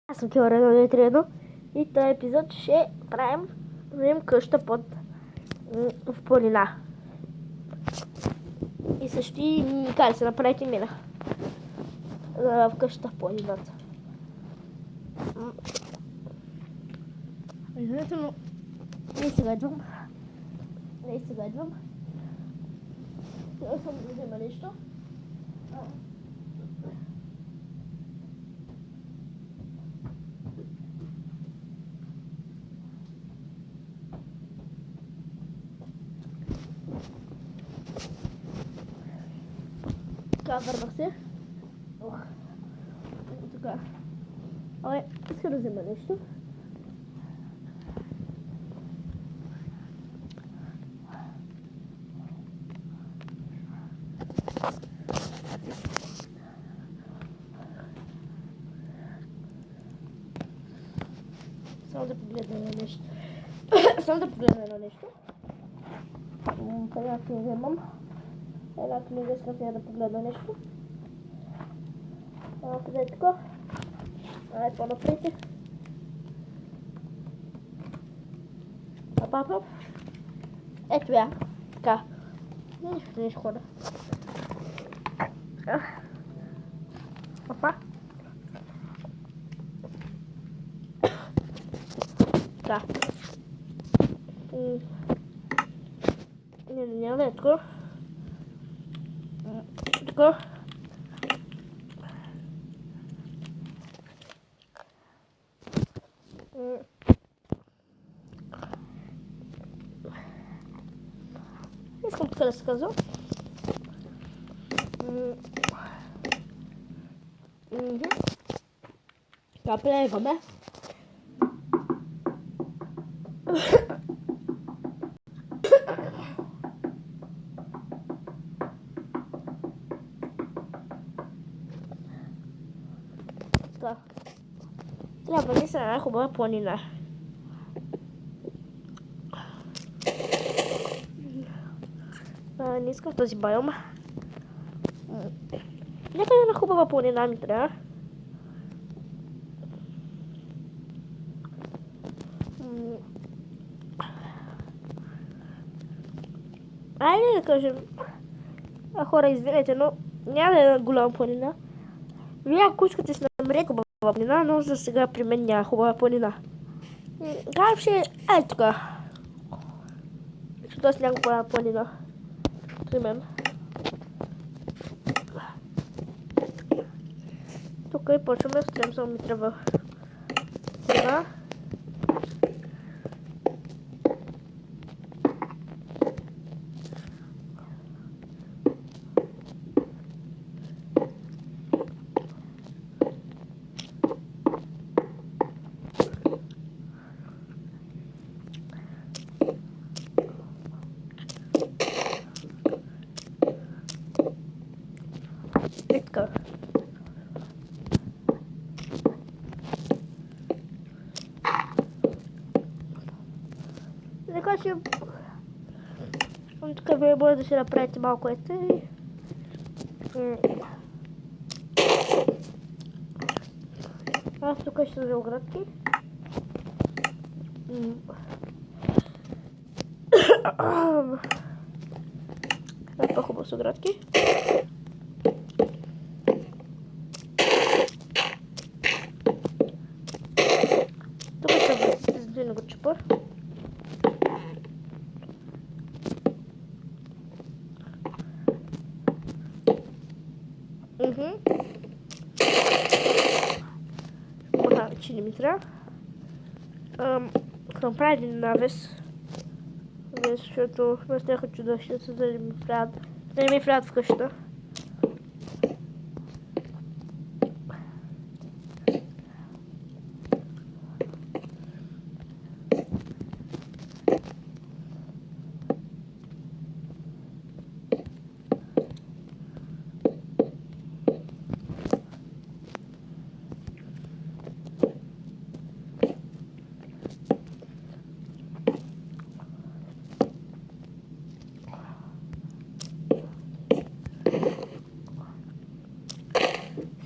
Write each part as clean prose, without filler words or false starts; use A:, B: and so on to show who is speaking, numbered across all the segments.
A: Аз съм Теория на Нетрено и този епизод ще правим къща в планина. И също как се направите мина в къщата в планината. Извинете, но не сега идвам. Сега съм да взема нещо. Така, върнах се. Така. Искам да взема нещо. Само да погледна на нещо. Една книга имам. Една книга искам сега да погледна нещо. Къде е така? По-напред. Папа. Ето я. Така. Не ще хода. Папа. Така. Не, така. Така. Искам така да се казва. Така, плеваме. Така. Трябва да се една хубава планина. Не искам този байом. Нека една хубава планина ми трябва. Айде да кажем. Хора, извинете, но няма да е една голяма планина. Вие ако искате с намерете хубава планина, но за сега при мен няма хубава планина. Как ще е така. Защото аз няма хубава планина. При мен. Тук и почваме да строим, само ми трябва сега. Така. Така че тук вие може да си направите малко ето. Аз тук ще са оградки. По-хубаво са оградки. Тук са вратите, за да не го чупа. Че не ми трябва. Ще направя един навес. Защото аз не хочу да ще се да не ми правят в къщата.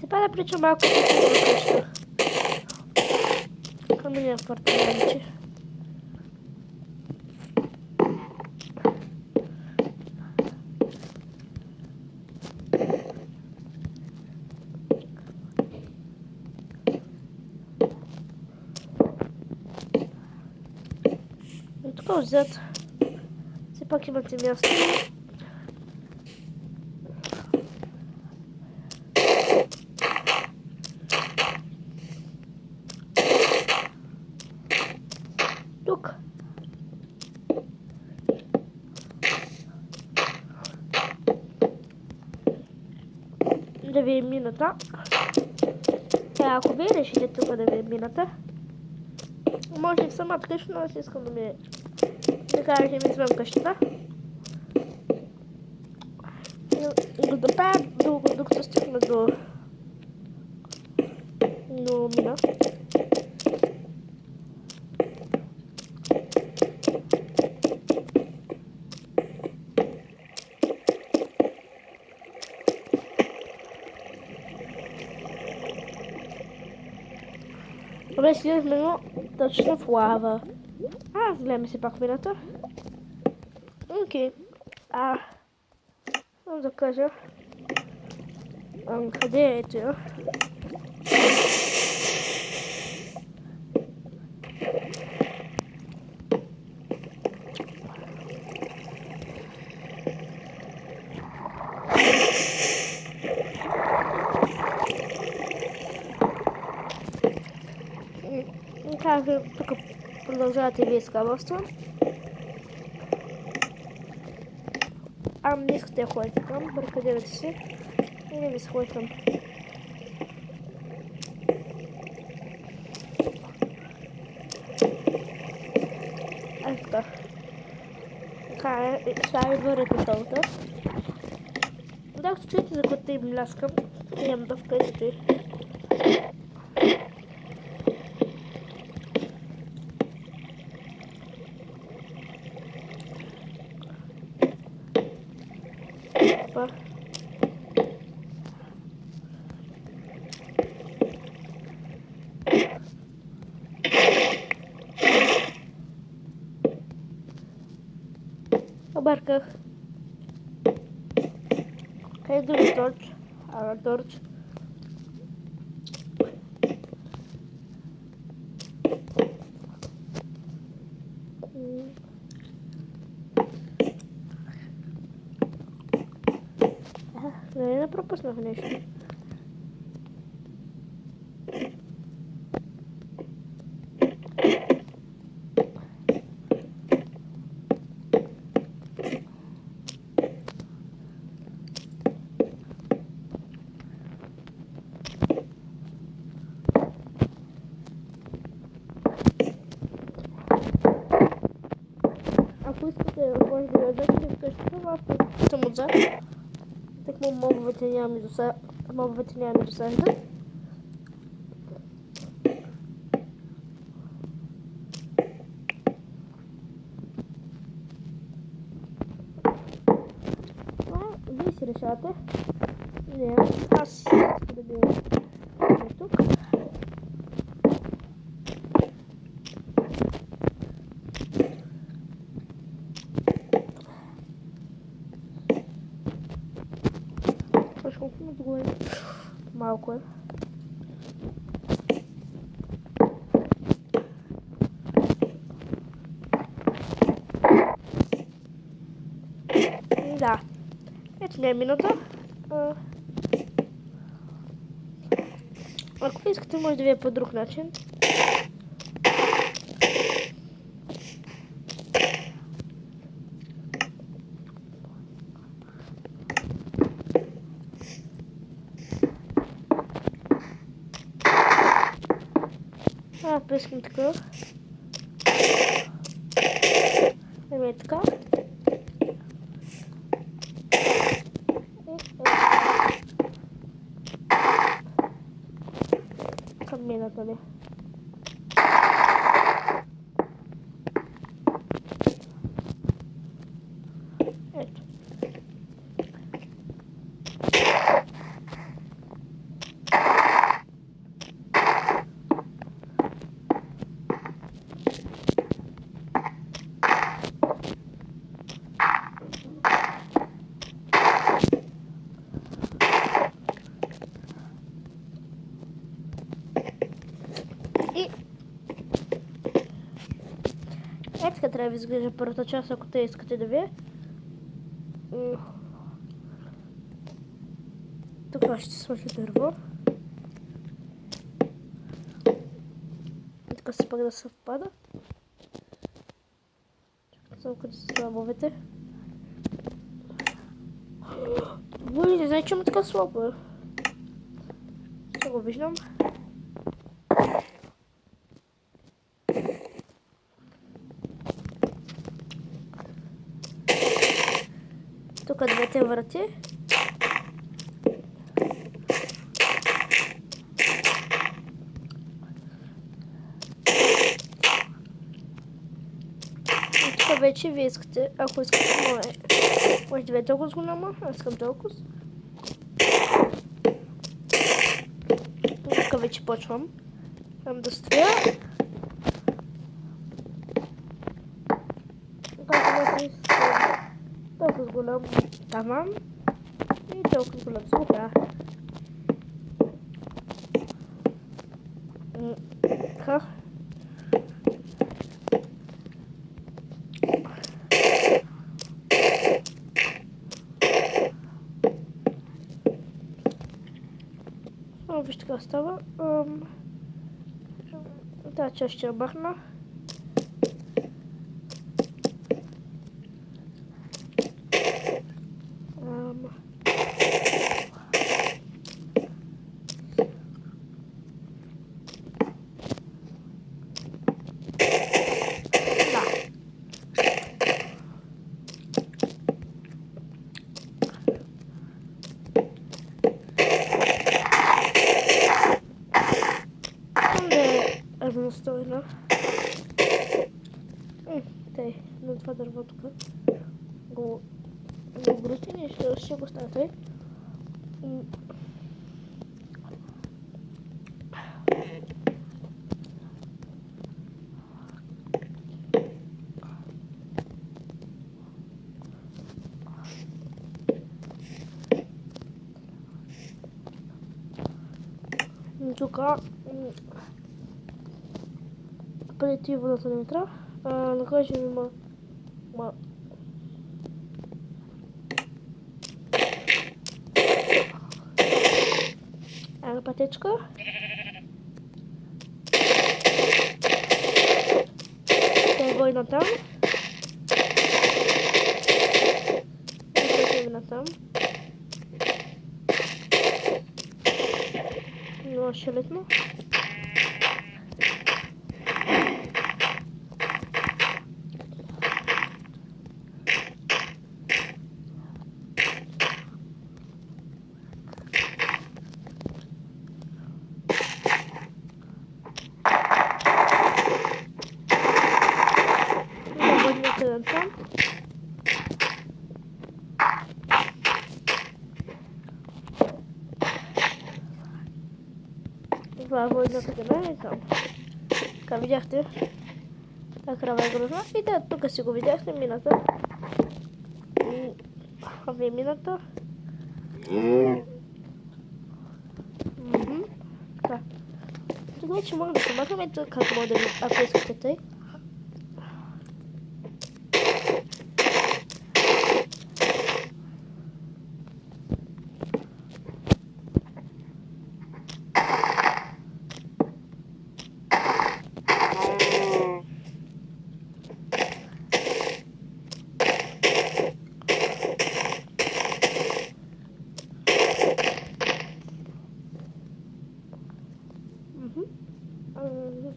A: Да причам малко къща. mini appartamenti. Tylko Z. Sypaki macie miasto. Тук. Да ви е мината. Ако вие решите тук да ви е мината, може в самата къща, но аз искам да ми да кажете ми извън къщата. И да правя докато стигна до мина. Добре, стигнахме точно в лава. Гледаме се пак мината. Окей. Да кажа. Къде е ето? Как тук продължавате вие с кабелство. Не искате да ходите там, барикадирате се и не ви се ходи там. Така. Така е, сега ви върнете толкова. Да, ако чуете за което им ляскам, имам да вкъщите. Обърках. Къде е други торч? Торч. Нали не пропуснах нещо? Ако искате, може да ядете вкъщи, но аз съм отзад. Так му мобовете няма ми досаждат. Вие си решавате. Не, аз искам да бидем тук. Колко му отгоре? Малко е. Да. Ето не е минута. Ако искате, може да ви е по друг начин. Искам така. Еми така. Към мината ли? Ето. така трябва да изглежда първата част, ако те искате да ви. Тук ще сложи дърво. Така се пак да съвпада. Чакайте само къде са слабовете. Ой, не знае, че има така слабо. Ще го виждам. Тук двете врати. И тук вече вие искате, ако искате, може да е толкова с голяма, аз искам толкова. Тук вече почвам. Там да стоя. Толкова с голям таван и толкова с голям слуха. Така. Виж така става. Тази част ще я махна. Равностойно. Тъй, на това дърво тук. Го брутим и ще го става тъй. Тук преди водата не трябва. Да кажем има една пътечка. Те го и натам. И го натам. Много шелетно. Това е войната къде е там. Така видяхте. Та крава е грозна. И да, тук си го видяхте мината. А вие мината. Така. Тук вече мога да се махаме, как мога да ви, ако искате тъй.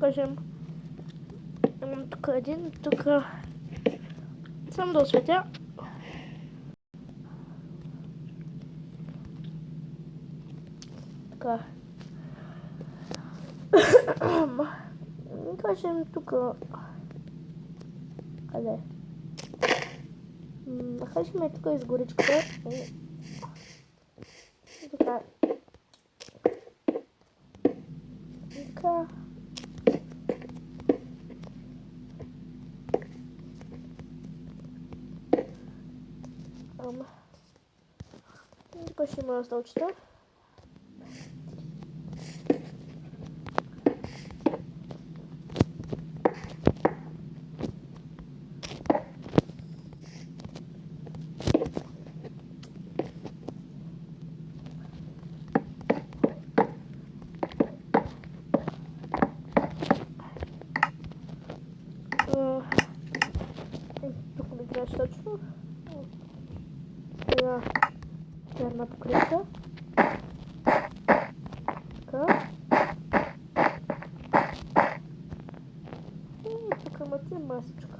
A: Кажем, имам тук един, тук само да осветя. Така. Кажем тук. Къде? Кажем тук из горичката. Така. Така. Тук ще има столчета. Сега черна покривка. Така. И тук имате масичка.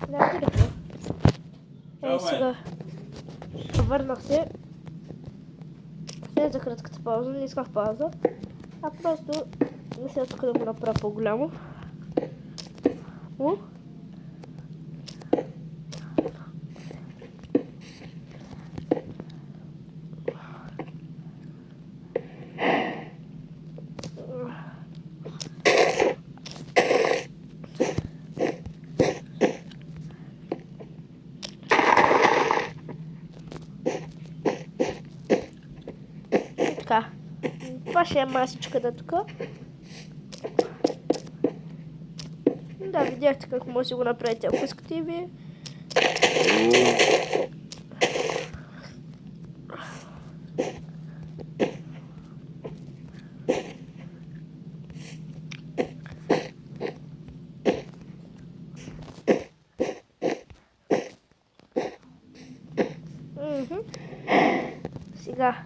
A: Знаете ли какво? Сега върнах се. След за кратката пауза, не исках пауза, а просто мисля тук да го направя по-голямо. Така. Това ще е масичката тук. Да, видяхте как може да го направите, ако искате и вие. Сега.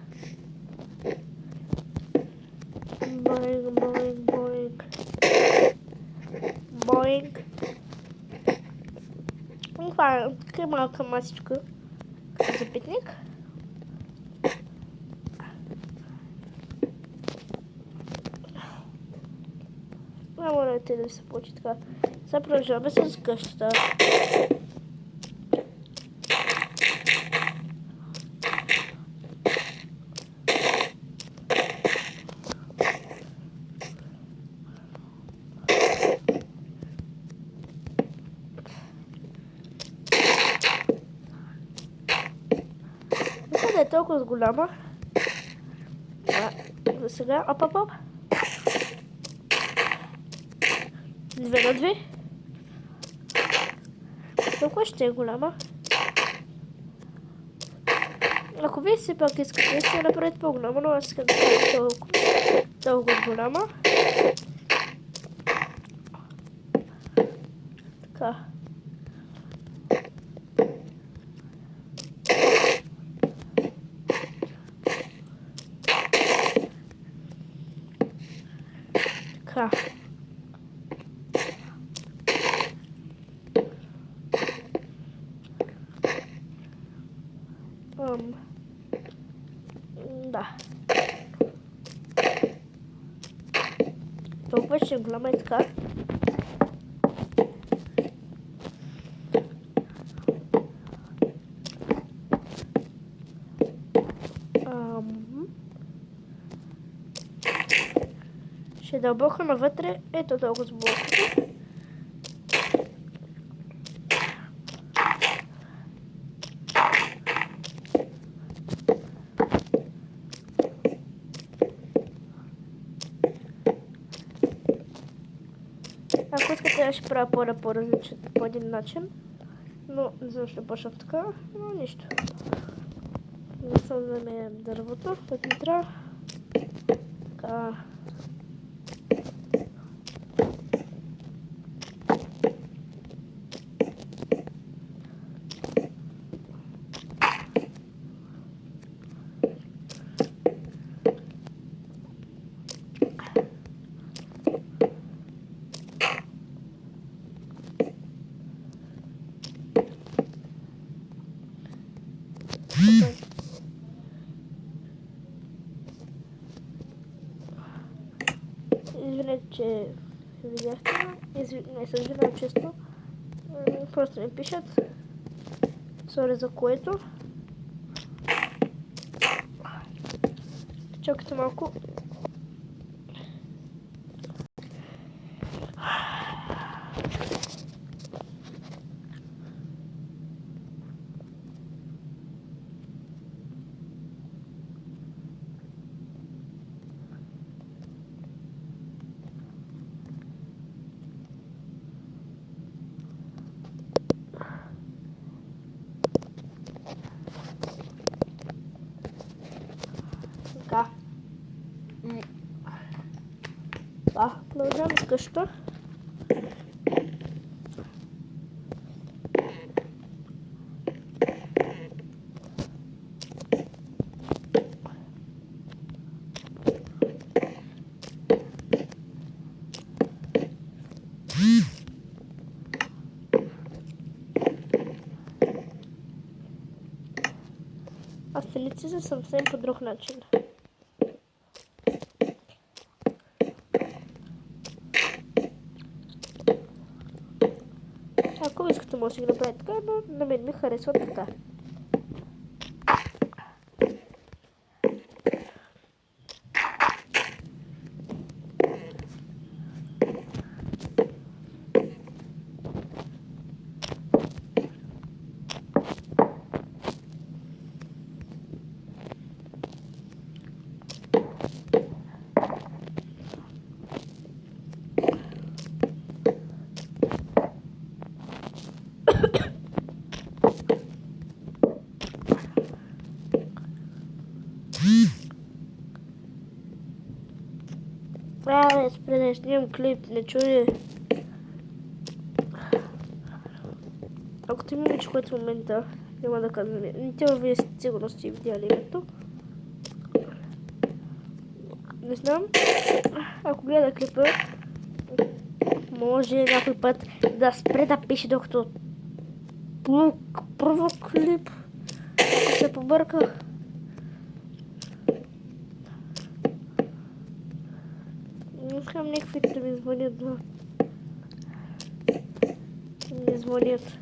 A: Боинг. Това е така малка масичка за пикник. Не можете да ви се получи така. Сега продължаваме с къщата. Да е толкова голяма. За сега, оп. 2 на 2. Толкова ще е голяма. Ако вие си пак искате, ще направите по-голяма, но аз искам да е толкова голяма. Така. Така. Да. Толкова ще голяма е така. Ще дълбока навътре. Ето толкова с блоките. Ако искате, аз ще правя по-различен, по един начин. Но не знам, ще почна така, но нищо. Не съм вземе дървото, което ми трябва. Така. Извинете, че видяхте. Не съжалявам често. Просто ми пишат. Сори за което. Чакайте малко. Така. Продължаваме с къщата. А стените са съвсем по друг начин. Ако искате, може да ги направите така, но на мен ми харесва така. Спре да снимам клип, не чуя. Ако ти момиче, което в момента няма да казвам, вие сигурно сте видяли името. Не знам, ако гледа клипа, може някой път да спре да пише, докато първо клип се побърка. Не искам никакви да ми звънят, да ми звънят.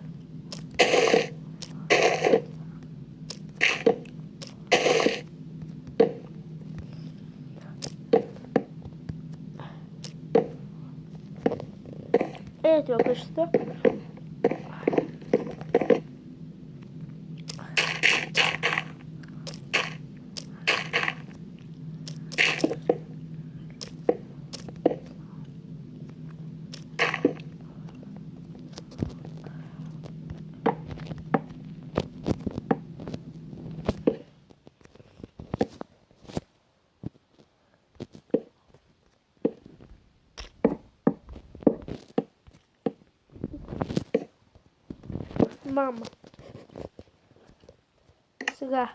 A: Ето я къщата. Мама. Сега.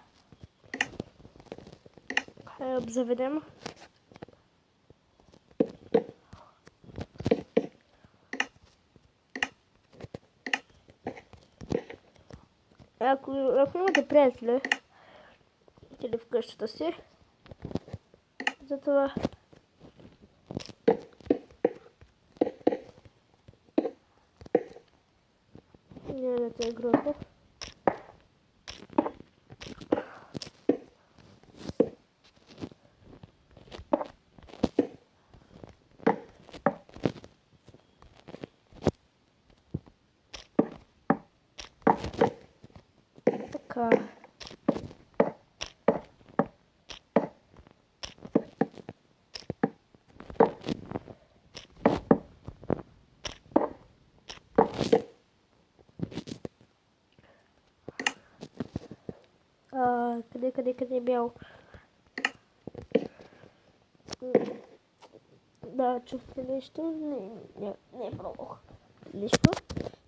A: Обзаведем. Ако имате приятели или в къщата си, затова няма да е група. Така. Къде е бял? Да, чухте нещо? Не пробвах. Нищо.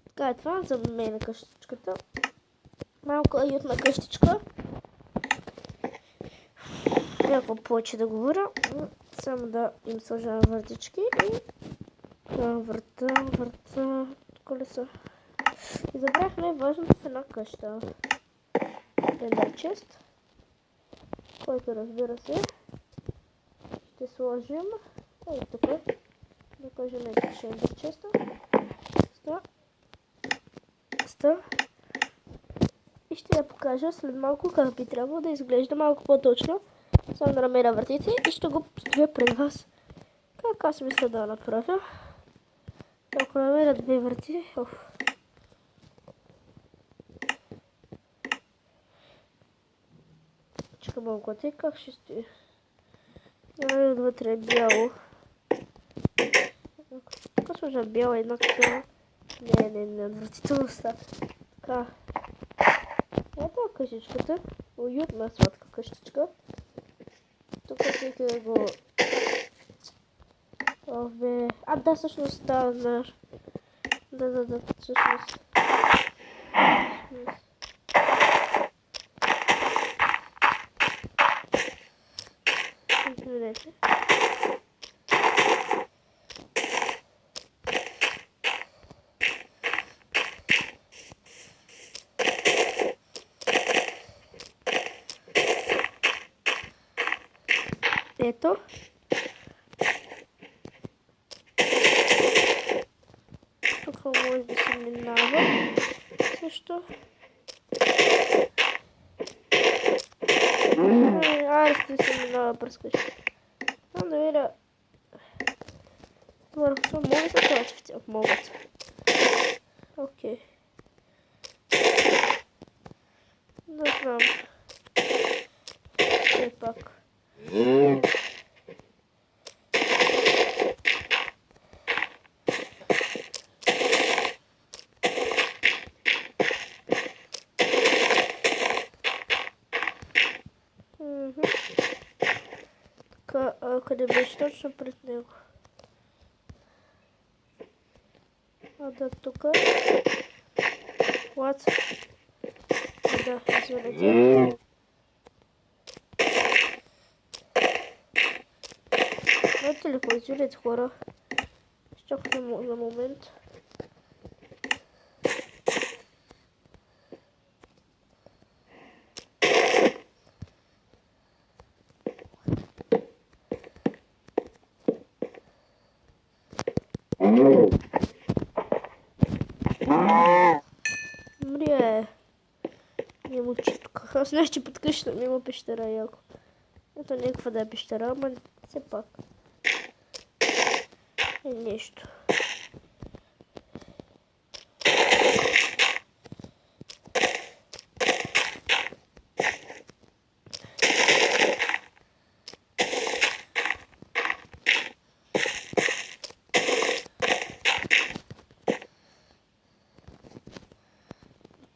A: Така е това за мен къщичката. Малко уютна къщичка. Някакво повече да говоря. Само да им сложа въртички и върта колеса. И забрах най-важното в една къща. Една чест, който разбира се ще сложим ей тук, да кажем ще е честа. И ще я покажа след малко как би трябвало да изглежда малко по-точно. Само да намеря вратите и ще го стоя пред вас. Как аз мисля да направя. Ако намеря две врати, чакай малко, те как ще стои? Вътре е бяло. Ако сложа бяло една такова. Не, отвратителността. Така. Ето къщичката. Уютна, сладка къщичка. Тук всеки го Абе. Да, всъщност, да, знаеш. Да, всъщност. Извинете. Ето. Тук може да се минава. Също. Айде да се минава през къща. Да видя. Върху това могат да правят в тях? Могат. Окей. Да знам. Все пак. Къде беше точно пред него? Да, тук. What? Да, извинете. Знаете ли какво? Извинете, хора. Изчаквам за момент. Мрия. Няма читка. Аз знаеш, че под къщата ми има пещера яко. Ето някаква да е пещера, ама все пак. Е нещо.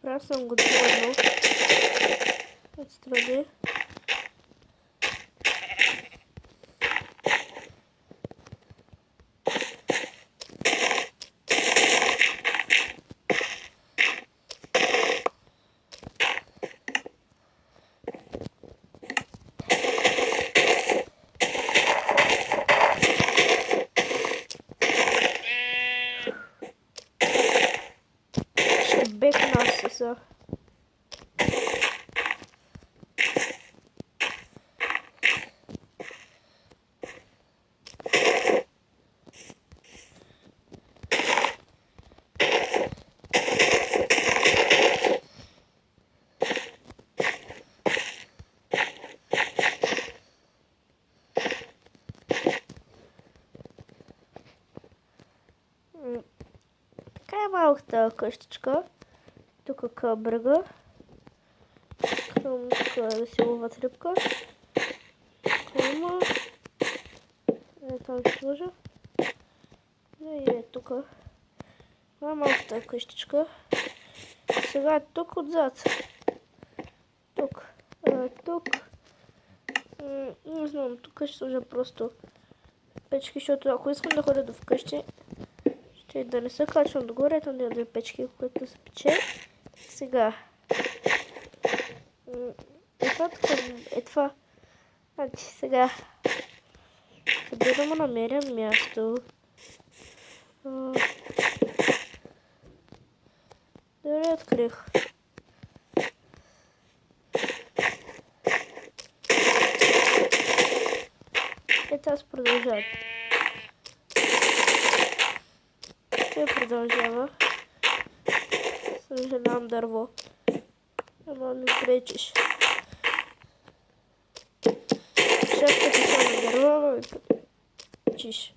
A: Аз съм го дърнал отстрани. Ще бекна се. Така е малката къщичка. Тук към брега. Към тук да си ловят рибка. Има. Там ще сложа. И е тук. Това е малката къщичка. Сега тук отзад. Тук. Тук. Не знам, тук ще сложа просто печки, защото ако искам да ходя до вкъщи, ще да не се качвам догоре, ето не две печки, които да се пече. Сега. Това. Значи сега. Къде да му намеря място? Дали открих. Ето аз продължавам. Той продължава. Съжалявам дърво. Ама ми пречиш. Шапката само дърво, ама ми пречиш.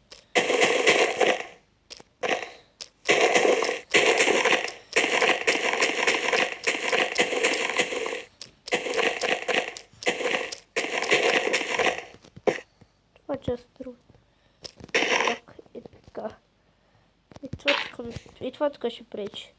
A: Това част друго. Так, и така. И това тук ще пречи.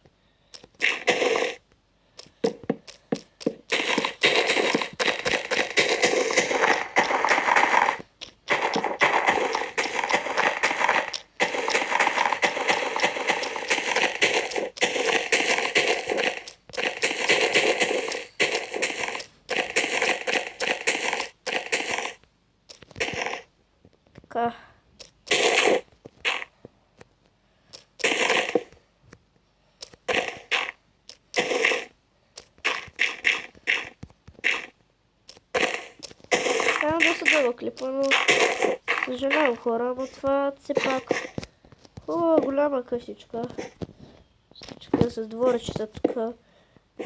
A: Така. Стана доста дълго клипа, но съжалявам хора, но това все пак хубава голяма къщичка. Къщичка с дворчета тук.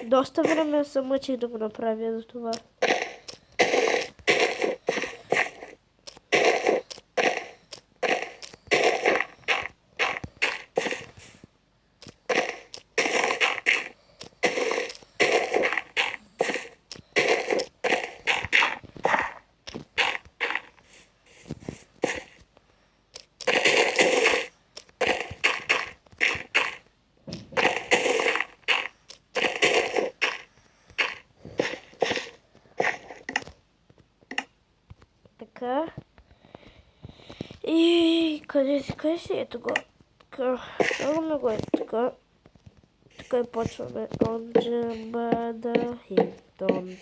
A: Доста време се мъчих да го направя за това. Така. И къде си? Ето го. Така. Слагаме го така. Така и почваме. Онджамбада хитон.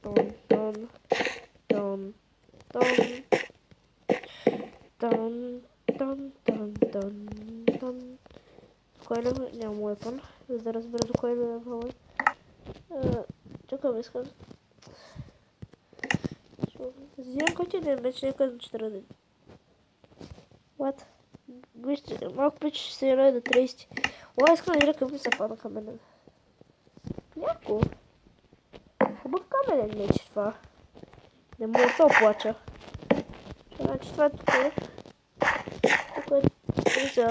A: Тон, тон, тон, тон. Тон, тон, тон, тон, тон. Кой е? Нямам уепън, за да разбера за кой е левел. Чакам, искам. Взимам който да е меч, нека да 4. What? Вижте, малко пич ще се роди до 30. О, искам да игра ми се пада каменен. Няко. Хубав каменен меч това. Не мога да се оплача. Значи това е тук. Тук е за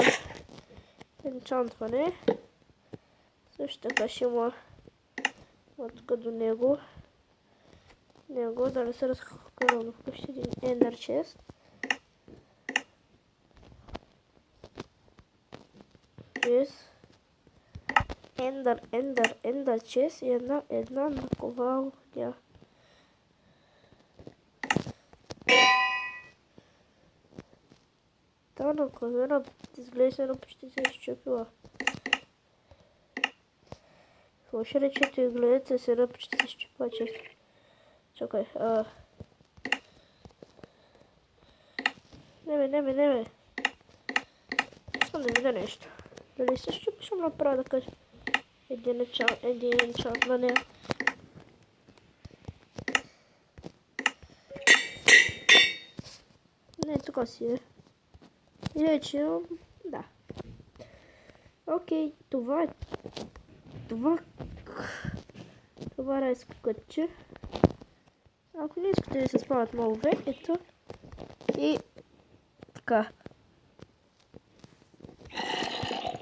A: енчантване. Също така ще има тук до него. Да не се разхвърля вкъщи един Ender Chest. Ender Chest и една наковалня. Та наковалня изглежда едно почти се изчупила. Какво ще речете и гледате се едно почти се изчупила често. Чакай, Не бе. Искам да видя нещо. Дали се щупиш му направя да кажа един енчант на нея. Не, тук си е. И вече, да. Окей, това е райско кътче. Ако не искате да се спават мобове, ето. И така.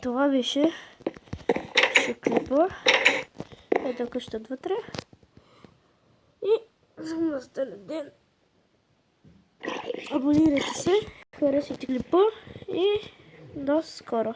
A: Това беше клипа. Ето къща вътре. И за настъпен ден. Абонирайте се, харесайте клипа и до скоро.